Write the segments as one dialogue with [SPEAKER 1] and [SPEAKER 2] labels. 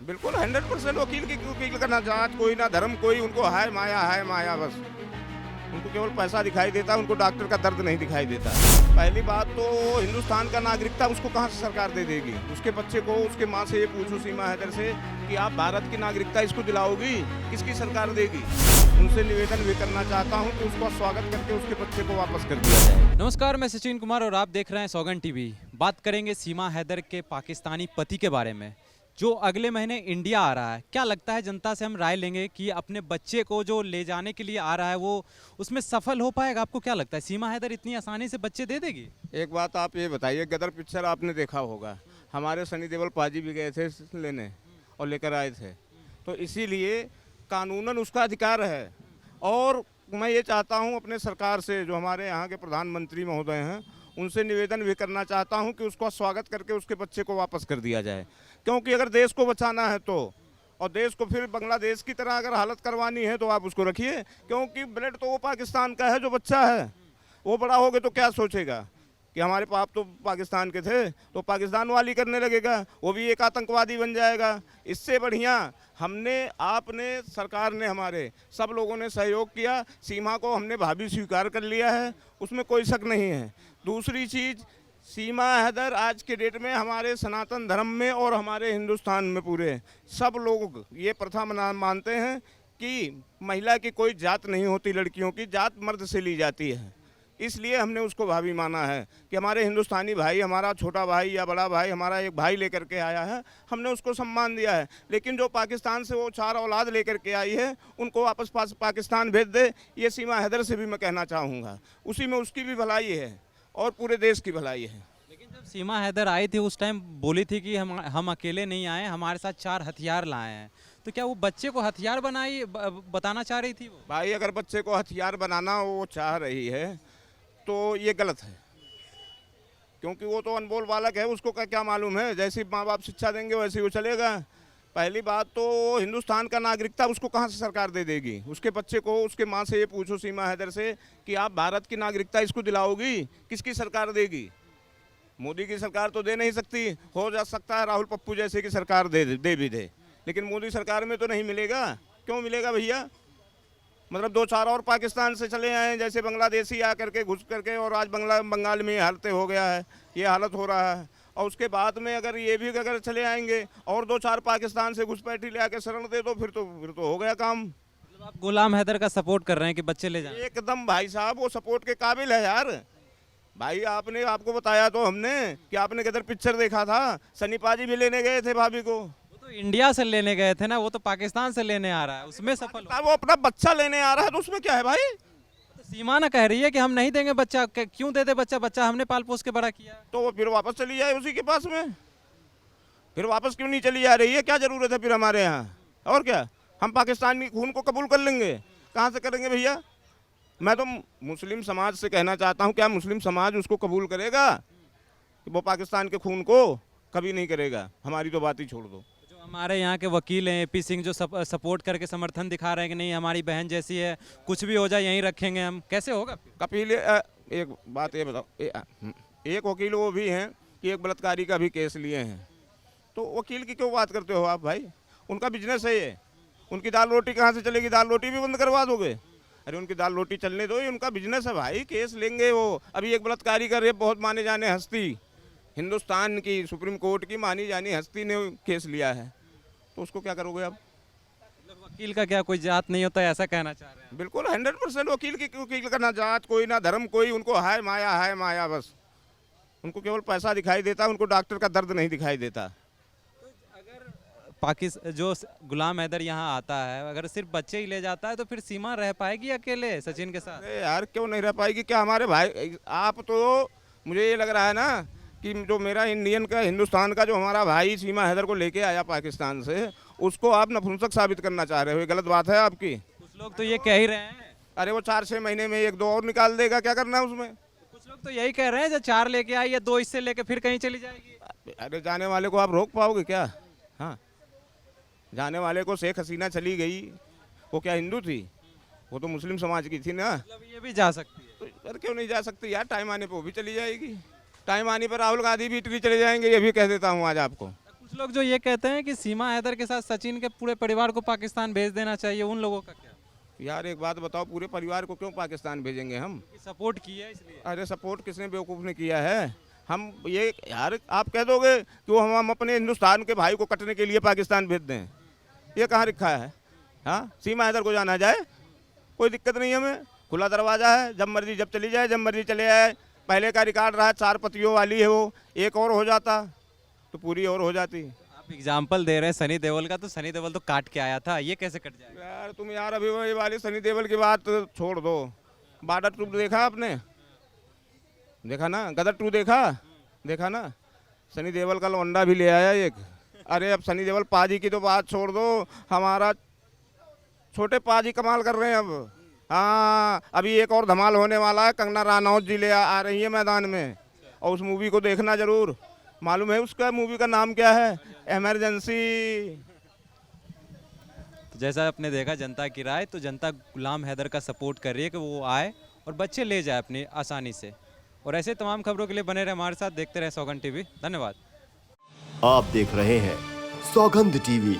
[SPEAKER 1] बिल्कुल 100% वकील का ना जात कोई ना धर्म कोई, उनको हाय माया बस। उनको केवल पैसा दिखाई देता है, उनको डॉक्टर का दर्द नहीं दिखाई देता। पहली बात तो हिंदुस्तान का नागरिकता उसको कहाँ से सरकार दे देगी? उसके बच्चे को उसके माँ से ये पूछो सीमा हैदर से कि आप भारत की नागरिकता इसको दिलाओगी, किसकी सरकार देगी? उनसे निवेदन भी करना चाहता हूँ कि उसका स्वागत करके उसके बच्चे को वापस कर दिया जाए।
[SPEAKER 2] नमस्कार, मैं सचिन कुमार और आप देख रहे हैं सौगन टीवी। बात करेंगे सीमा हैदर के पाकिस्तानी पति के बारे में जो अगले महीने इंडिया आ रहा है। क्या लगता है, जनता से हम राय लेंगे कि अपने बच्चे को जो ले जाने के लिए आ रहा है वो उसमें सफल हो पाएगा? आपको क्या लगता है, सीमा हैदर इतनी आसानी से बच्चे दे देगी?
[SPEAKER 1] एक बात आप ये बताइए, गदर पिक्चर आपने देखा होगा, हमारे सनी देओल पाजी भी गए थे लेने और लेकर आए थे, तो इसीलिए कानूनन उसका अधिकार है। और मैं ये चाहता हूँ अपने सरकार से, जो हमारे यहाँ के प्रधानमंत्री महोदय हैं, उनसे निवेदन भी करना चाहता हूँ कि उसका स्वागत करके उसके बच्चे को वापस कर दिया जाए। क्योंकि अगर देश को बचाना है तो, और देश को फिर बांग्लादेश की तरह अगर हालत करवानी है तो आप उसको रखिए, क्योंकि ब्लड तो वो पाकिस्तान का है। जो बच्चा है वो बड़ा हो गया तो क्या सोचेगा कि हमारे बाप तो पाकिस्तान के थे, तो पाकिस्तान वाली करने लगेगा, वो भी एक आतंकवादी बन जाएगा। इससे बढ़िया हमने, आपने, सरकार ने, हमारे सब लोगों ने सहयोग किया। सीमा को हमने भाभी स्वीकार कर लिया है, उसमें कोई शक नहीं है। दूसरी चीज़, सीमा हैदर आज के डेट में हमारे सनातन धर्म में और हमारे हिंदुस्तान में पूरे सब लोग ये प्रथा मानते हैं कि महिला की कोई जात नहीं होती, लड़कियों की जात मर्द से ली जाती है। इसलिए हमने उसको भाभी माना है कि हमारे हिंदुस्तानी भाई, हमारा छोटा भाई या बड़ा भाई, हमारा एक भाई लेकर के आया है, हमने उसको सम्मान दिया है। लेकिन जो पाकिस्तान से वो 4 औलाद लेकर के आई है, उनको वापस पाकिस्तान भेज दे, ये सीमा हैदर से भी मैं कहना चाहूँगा। उसी में उसकी भी भलाई है और पूरे देश की भलाई है।
[SPEAKER 2] लेकिन जब सीमा हैदर आई थी उस टाइम बोली थी कि हम अकेले नहीं आए, हमारे साथ 4 हथियार लाए हैं। तो क्या वो बच्चे को हथियार बताना चाह रही थी? वो
[SPEAKER 1] भाई अगर बच्चे को हथियार बनाना वो चाह रही है तो ये गलत है, क्योंकि वो तो अनमोल बालक है, उसको क्या मालूम है। जैसी माँ बाप शिक्षा देंगे वैसे वो चलेगा। पहली बात तो हिंदुस्तान का नागरिकता उसको कहाँ से सरकार दे देगी? उसके बच्चे को उसके माँ से ये पूछो सीमा हैदर से कि आप भारत की नागरिकता इसको दिलाओगी, किसकी सरकार देगी? मोदी की सरकार तो दे नहीं सकती। हो जा सकता है राहुल पप्पू जैसे की सरकार दे भी दे, लेकिन मोदी सरकार में तो नहीं मिलेगा। क्यों मिलेगा भैया? मतलब 2-4 और पाकिस्तान से चले आए, जैसे बांग्लादेशी आ करके घुस करके, और आज बंगाल में ये हालत हो गया है, ये हालत हो रहा है। और उसके बाद में अगर ये भी अगर चले आएंगे और 2-4 पाकिस्तान से घुसपैठी ले आके शरण दे दो, फिर तो हो गया काम।
[SPEAKER 2] मतलब आप गुलाम हैदर का सपोर्ट कर रहे हैं कि बच्चे ले जाएं?
[SPEAKER 1] एकदम भाई साहब, वो सपोर्ट के काबिल है यार। भाई आपको बताया तो हमने कि आपने किधर पिक्चर देखा था, सनी पाजी भी लेने गए थे भाभी को।
[SPEAKER 2] तो इंडिया से लेने गए थे ना, वो तो पाकिस्तान से लेने आ रहा है, उसमें सफल हो।
[SPEAKER 1] वो अपना बच्चा लेने आ रहा है तो उसमें क्या है भाई?
[SPEAKER 2] तो सीमा ना कह रही है कि हम नहीं देंगे बच्चा। क्यों दे दे बच्चा? बच्चा हमने पाल पोस के बड़ा किया।
[SPEAKER 1] तो वो फिर वापस चली जाए उसी के पास में। फिर वापस क्यों नहीं चली जा रही है? क्या जरूरत है फिर हमारे यहाँ? और क्या हम पाकिस्तानी खून को कबूल कर लेंगे? कहाँ से करेंगे भैया? मैं तो मुस्लिम समाज से कहना चाहता हूँ, क्या मुस्लिम समाज उसको कबूल करेगा? कि वो पाकिस्तान के खून को कभी नहीं करेगा। हमारी तो बात ही छोड़ दो।
[SPEAKER 2] जो हमारे यहाँ के वकील हैं एपी सिंह, जो सपोर्ट करके समर्थन दिखा रहे हैं कि नहीं हमारी बहन जैसी है, कुछ भी हो जाए यहीं रखेंगे हम, कैसे होगा फिर?
[SPEAKER 1] कपिल एक बात ये बताओ, एक वकील वो भी हैं कि एक बलात्कारी का भी केस लिए हैं, तो वकील की क्यों बात करते हो आप भाई? उनका बिजनेस है ये। उनकी दाल रोटी कहाँ से चलेगी? दाल रोटी भी बंद करवा दोगे? अरे उनकी दाल रोटी चलने दो, ये उनका बिजनेस है भाई। केस लेंगे वो। अभी एक बलात्कारी का रेप, बहुत माने जाने हस्ती, हिंदुस्तान की सुप्रीम कोर्ट की मानी जानी हस्ती ने केस लिया है, तो उसको क्या करोगे आप?
[SPEAKER 2] मतलब वकील का क्या कोई जात नहीं होता है, ऐसा कहना चाह रहे हैं?
[SPEAKER 1] बिल्कुल 100% वकील का ना जात कोई ना धर्म कोई, उनको हाय माया बस। उनको केवल पैसा दिखाई देता है, उनको डॉक्टर का दर्द नहीं दिखाई देता।
[SPEAKER 2] पाकिस्तान जो गुलाम हैदर यहाँ आता है, अगर सिर्फ बच्चे ही ले जाता है तो फिर सीमा रह पाएगी अकेले सचिन के साथ?
[SPEAKER 1] अरे यार क्यों नहीं रह पाएगी? क्या हमारे भाई, आप तो, मुझे ये लग रहा है ना कि जो मेरा इंडियन का, हिंदुस्तान का जो हमारा भाई सीमा हैदर को लेके आया पाकिस्तान से, उसको आप नपुंसक साबित करना चाह रहे हो। ये गलत बात है आपकी।
[SPEAKER 2] कुछ लोग तो ये कह ही रहे हैं।
[SPEAKER 1] अरे वो 4-6 महीने में 1-2 और निकाल देगा, क्या करना है उसमें?
[SPEAKER 2] कुछ लोग तो यही कह रहे हैं, जब 4 लेके आई या 2 इससे लेके फिर कहीं चली जाएगी।
[SPEAKER 1] अरे जाने वाले को आप रोक पाओगे क्या? हाँ, जाने वाले को शेख हसीना चली गई, वो क्या हिंदू थी? वो तो मुस्लिम समाज की थी ना।
[SPEAKER 2] मतलब ये भी जा सकती है?
[SPEAKER 1] तो यार क्यों नहीं जा सकती यार? टाइम आने पर वो भी चली जाएगी। टाइम आने पर राहुल गांधी भी इटली चले जाएंगे, ये भी कह देता हूँ आज आपको।
[SPEAKER 2] कुछ कुछ लोग जो ये कहते हैं कि सीमा हैदर के साथ सचिन के पूरे परिवार को पाकिस्तान भेज देना चाहिए, उन लोगों का क्या?
[SPEAKER 1] यार एक बात बताओ, पूरे परिवार को क्यों पाकिस्तान भेजेंगे हम?
[SPEAKER 2] सपोर्ट की है इसलिए।
[SPEAKER 1] अरे सपोर्ट किसने बेवकूफ़ ने किया है? हम ये यार आप कह दोगे कि वो हम अपने हिंदुस्तान के भाई को कटने के लिए पाकिस्तान भेज दें, ये कहाँ लिखा है? हाँ, सीमा हैदर को जाना जाए, कोई दिक्कत नहीं है, हमें खुला दरवाज़ा है, जब मर्जी जब चली जाए, जब मर्जी चले आए। पहले का रिकॉर्ड रहा 4 पतियों वाली है, वो एक और हो जाता तो पूरी और हो जाती।
[SPEAKER 2] आप एग्जाम्पल दे रहे हैं सनी देओल का, तो सनी देओल तो काट के आया था, ये कैसे कट जाएगा?
[SPEAKER 1] यार तुम यार अभी वही वाली सनी देओल की बात छोड़ दो। बॉर्डर 2 देखा आपने? देखा ना? गदर 2 देखा ना? सनी देओल का लौंडा भी ले आया एक। अरे अब सनी देओल पाजी की तो बात छोड़ दो, हमारा छोटे पाजी कमाल कर रहे हैं अब। हाँ, अभी एक और धमाल होने वाला है, कंगना रनौत जी आ रही है मैदान में, और उस मूवी को देखना जरूर। मालूम है उसका मूवी का नाम क्या है? इमरजेंसी।
[SPEAKER 2] तो जैसा आपने देखा जनता की राय, तो जनता गुलाम हैदर का सपोर्ट कर रही है कि वो आए और बच्चे ले जाए अपनी आसानी से। और ऐसे तमाम खबरों के लिए बने रहे हमारे साथ, देखते रहे सौगंध टीवी। धन्यवाद।
[SPEAKER 3] आप देख रहे हैं सौगंध टीवी,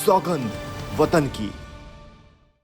[SPEAKER 3] सौगंध वतन की।